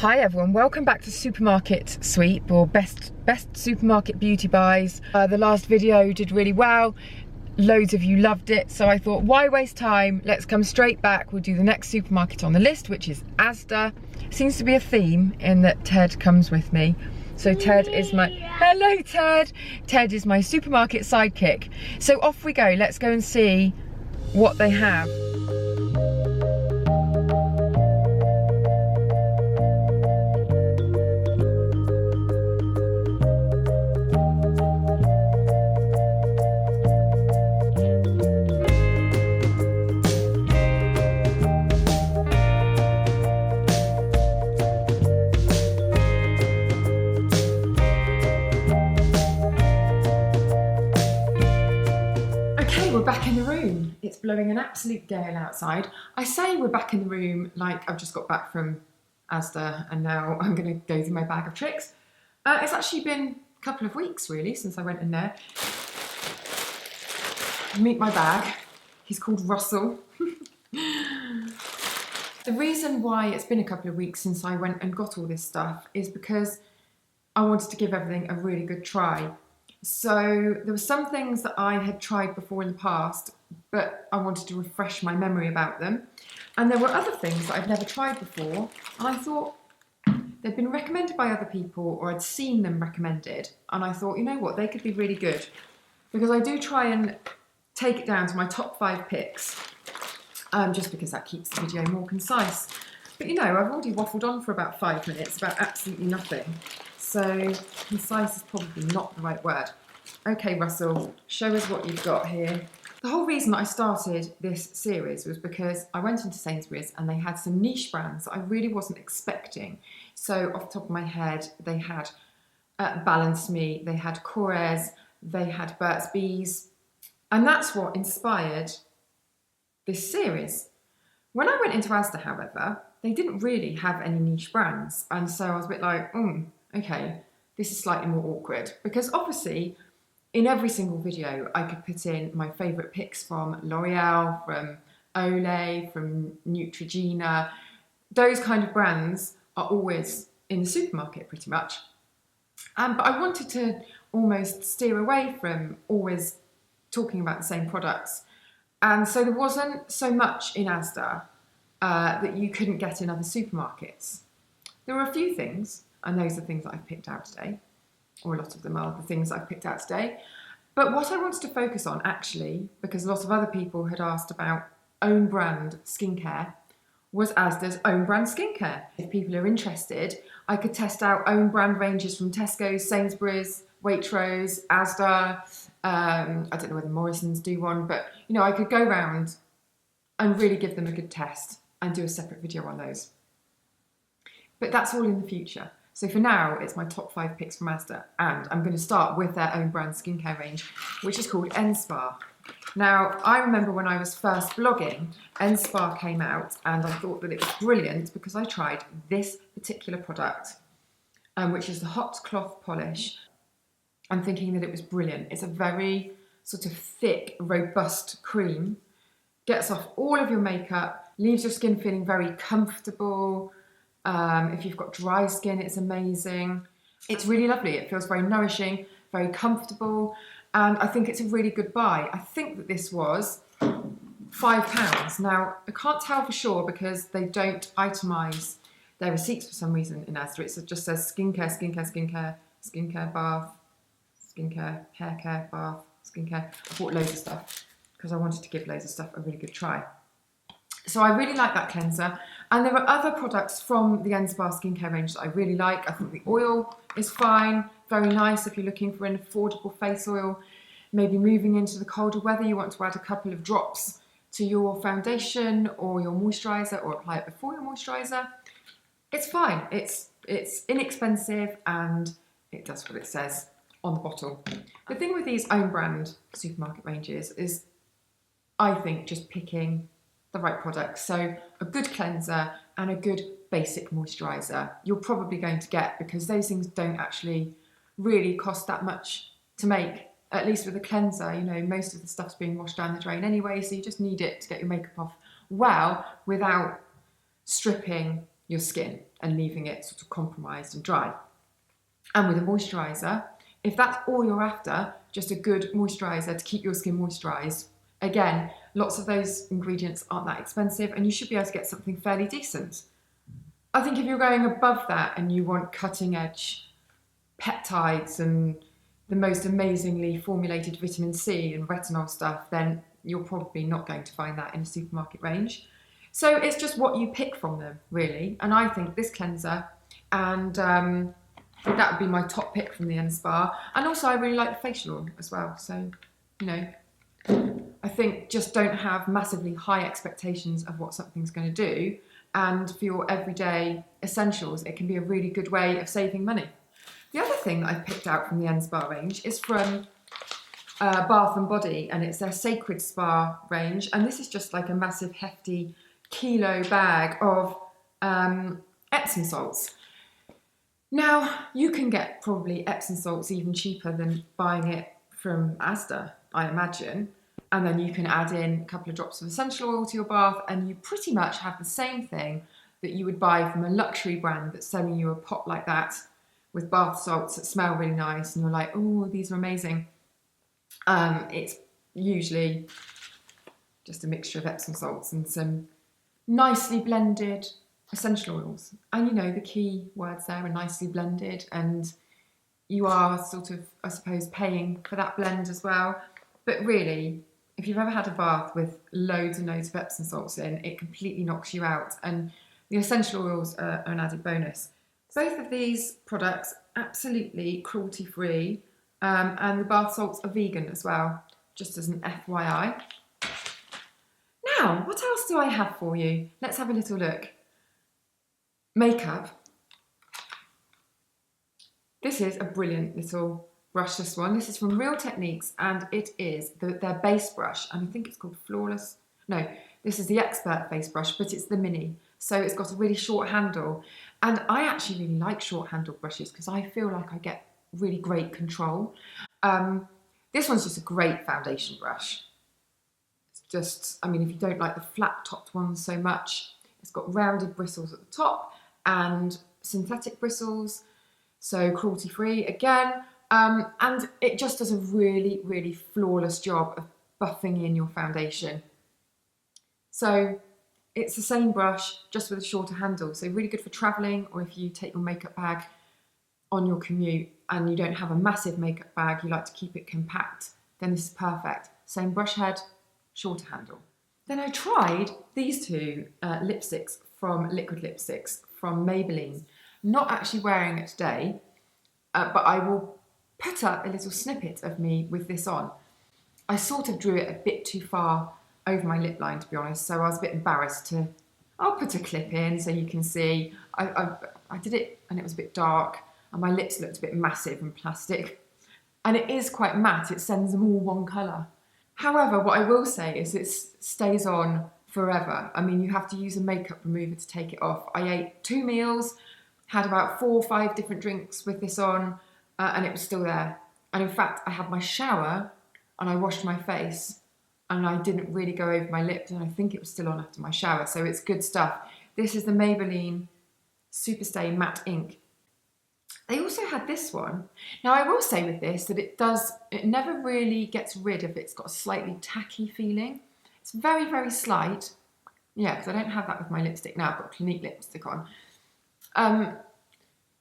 Hi everyone, welcome back to Supermarket Sweep, or best supermarket beauty buys. The last video did really well. Loads of you loved it, so I thought, why waste time? Let's come straight back. We'll do the next supermarket on the list, which is ASDA. Seems to be a theme in that Ted comes with me. So Ted is my, hello Ted! Ted is my supermarket sidekick. So off we go, let's go and see what they have. We're back in the room. It's blowing an absolute gale outside. I say we're back in the room like I've just got back from ASDA and now I'm going to go through my bag of tricks. It's actually been a couple of weeks really since I went in there. Meet my bag. He's called Russell. The reason why it's been a couple of weeks since I went and got all this stuff is because I wanted to give everything a really good try. So there were some things that I had tried before in the past, but I wanted to refresh my memory about them. And there were other things that I'd never tried before, and I thought they'd been recommended by other people, or I'd seen them recommended, and I thought, you know what, they could be really good. Because I do try and take it down to my top 5 picks, just because that keeps the video more concise. But you know, I've already waffled on for about 5 minutes about absolutely nothing. So concise is probably not the right word. Okay, Russell, show us what you've got here. The whole reason that I started this series was because I went into Sainsbury's and they had some niche brands that I really wasn't expecting. So off the top of my head, they had Balance Me, they had Corez, they had Burt's Bees, and that's what inspired this series. When I went into Asda, however, they didn't really have any niche brands, and so I was a bit like, okay, this is slightly more awkward, because obviously in every single video I could put in my favourite picks from L'Oreal, from Olay, from Neutrogena. Those kind of brands are always in the supermarket pretty much. But I wanted to almost steer away from always talking about the same products. And so there wasn't so much in Asda that you couldn't get in other supermarkets. There were a few things, and those are things that I've picked out today, or a lot of them are the things I've picked out today. But what I wanted to focus on actually, because a lot of other people had asked about own brand skincare, was Asda's own brand skincare. If people are interested, I could test out own brand ranges from Tesco's, Sainsbury's, Waitrose, Asda. I don't know whether Morrison's do one, but you know, I could go around and really give them a good test and do a separate video on those. But that's all in the future. So for now, it's my top 5 picks from Asda, and I'm going to start with their own brand skincare range, which is called N-Spa. Now, I remember when I was first blogging, N-Spa came out, and I thought that it was brilliant because I tried this particular product, which is the Hot Cloth Polish. I'm thinking that it was brilliant. It's a very sort of thick, robust cream, gets off all of your makeup, leaves your skin feeling very comfortable. If you've got dry skin, it's amazing. It's really lovely. It feels very nourishing, very comfortable, and I think it's a really good buy. I think that this was £5. Now, I can't tell for sure because they don't itemise their receipts for some reason in Asda. It just says skincare, skincare, skincare, skincare, bath, skincare, hair care, bath, skincare. I bought loads of stuff because I wanted to give loads of stuff a really good try. So I really like that cleanser. And there are other products from the N-Spa skincare range that I really like. I think the oil is fine, very nice if you're looking for an affordable face oil. Maybe moving into the colder weather, you want to add a couple of drops to your foundation or your moisturiser, or apply it before your moisturiser. It's fine, it's inexpensive, and it does what it says on the bottle. The thing with these own brand supermarket ranges is, I think, just picking the right product. So a good cleanser and a good basic moisturiser you're probably going to get, because those things don't actually really cost that much to make. At least with a cleanser, you know, most of the stuff's being washed down the drain anyway, so you just need it to get your makeup off well without stripping your skin. and leaving it sort of compromised and dry. And with a moisturiser, if that's all you're after, just a good moisturiser to keep your skin moisturised, again, lots of those ingredients aren't that expensive and you should be able to get something fairly decent. I think if you're going above that and you want cutting edge peptides and the most amazingly formulated vitamin C and retinol stuff, then you're probably not going to find that in a supermarket range. So it's just what you pick from them, really. And I think this cleanser and that would be my top pick from the End Spa. And also I really like the facial oil as well. So, you know, I think just don't have massively high expectations of what something's going to do. And for your everyday essentials, it can be a really good way of saving money. The other thing that I've picked out from the End Spa range is from Bath and Body, and it's their Sacred Spa range. And this is just like a massive hefty kilo bag of Epsom salts. Now, you can get probably Epsom salts even cheaper than buying it from ASDA, I imagine. And then you can add in a couple of drops of essential oil to your bath and you pretty much have the same thing that you would buy from a luxury brand that's selling you a pot like that with bath salts that smell really nice and you're like, oh, these are amazing. It's usually just a mixture of Epsom salts and some nicely blended essential oils. And you know, the key words there are nicely blended, and you are sort of, I suppose, paying for that blend as well. But really, if you've ever had a bath with loads and loads of Epsom salts in, it completely knocks you out. And the essential oils are an added bonus. Both of these products, absolutely cruelty-free, and the bath salts are vegan as well, just as an FYI. Now, what else do I have for you? Let's have a little look. Makeup. This is a brilliant little brush, this one. This is from Real Techniques, and it is their base brush, and I think it's called Flawless. No, this is the Expert face brush, but it's the mini. So it's got a really short handle, and I actually really like short handled brushes because I feel like I get really great control. This one's just a great foundation brush. It's just, I mean, if you don't like the flat topped ones so much, it's got rounded bristles at the top and synthetic bristles, so cruelty free again. And it just does a really, really flawless job of buffing in your foundation. So it's the same brush, just with a shorter handle. So really good for traveling, or if you take your makeup bag on your commute and you don't have a massive makeup bag, you like to keep it compact, then this is perfect. Same brush head, shorter handle. Then I tried these two lipsticks from Liquid Lipsticks from Maybelline. Not actually wearing it today, but I will put up a little snippet of me with this on. I sort of drew it a bit too far over my lip line, to be honest, so I was a bit embarrassed to, I'll put a clip in so you can see. I did it and it was a bit dark and my lips looked a bit massive and plastic. And it is quite matte, it sends them all one colour. However, what I will say is it stays on forever. I mean, you have to use a makeup remover to take it off. I ate 2 meals, had about 4 or 5 different drinks with this on, and it was still there. And in fact, I had my shower and I washed my face and I didn't really go over my lips, and I think it was still on after my shower, so it's good stuff. This is the Maybelline Superstay Matte Ink. They also had this one. Now I will say with this that it never really gets rid of, it's got a slightly tacky feeling. It's very, very slight. Yeah, because I don't have that with my lipstick now, I've got Clinique lipstick on.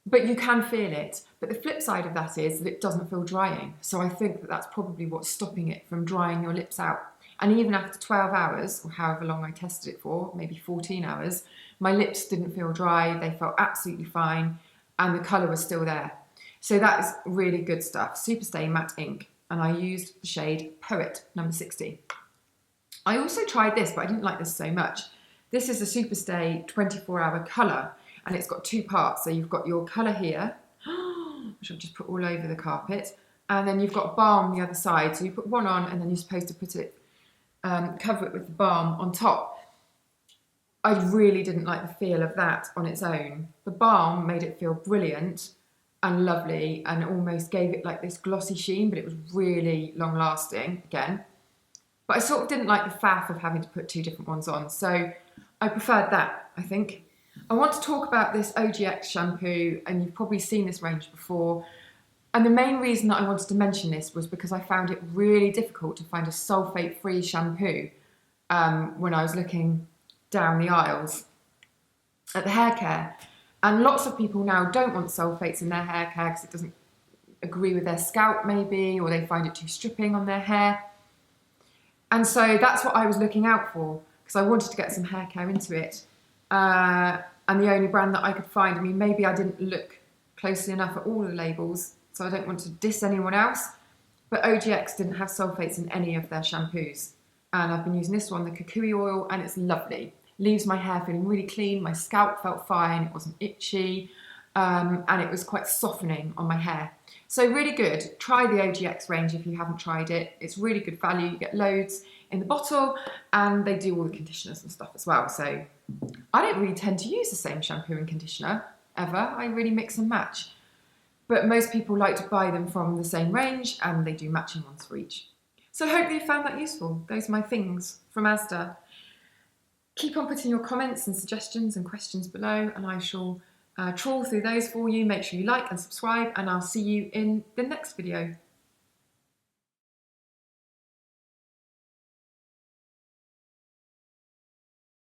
But you can feel it. But the flip side of that is that it doesn't feel drying. So I think that that's probably what's stopping it from drying your lips out. And even after 12 hours, or however long I tested it for, maybe 14 hours, my lips didn't feel dry, they felt absolutely fine, and the colour was still there. So that is really good stuff. Superstay Matte Ink, and I used the shade Poet, number 60. I also tried this, but I didn't like this so much. This is a Superstay 24-hour colour, and it's got 2 parts. So you've got your colour here, which I've just put all over the carpet, and then you've got balm the other side. So you put one on, and then you're supposed to put it, cover it with the balm on top. I really didn't like the feel of that on its own. The balm made it feel brilliant and lovely and almost gave it like this glossy sheen, but it was really long lasting again. But I sort of didn't like the faff of having to put 2 different ones on, so I preferred that, I think. I want to talk about this OGX shampoo, and you've probably seen this range before. And the main reason that I wanted to mention this was because I found it really difficult to find a sulfate-free shampoo when I was looking down the aisles at the hair care. And lots of people now don't want sulfates in their hair care because it doesn't agree with their scalp maybe, or they find it too stripping on their hair. And so that's what I was looking out for, because I wanted to get some hair care into it. And the only brand that I could find, I mean, maybe I didn't look closely enough at all the labels, so I don't want to diss anyone else, but OGX didn't have sulfates in any of their shampoos. And I've been using this one, the kukui oil, and it's lovely. Leaves my hair feeling really clean, my scalp felt fine, it wasn't itchy, and it was quite softening on my hair. So really good. Try the OGX range if you haven't tried it. It's really good value. You get loads in the bottle, and they do all the conditioners and stuff as well. So I don't really tend to use the same shampoo and conditioner ever. I really mix and match. But most people like to buy them from the same range, and they do matching ones for each. So hopefully you found that useful. Those are my things from ASDA. Keep on putting your comments and suggestions and questions below, and I shall trawl through those for you. Make sure you like and subscribe, and I'll see you in the next video.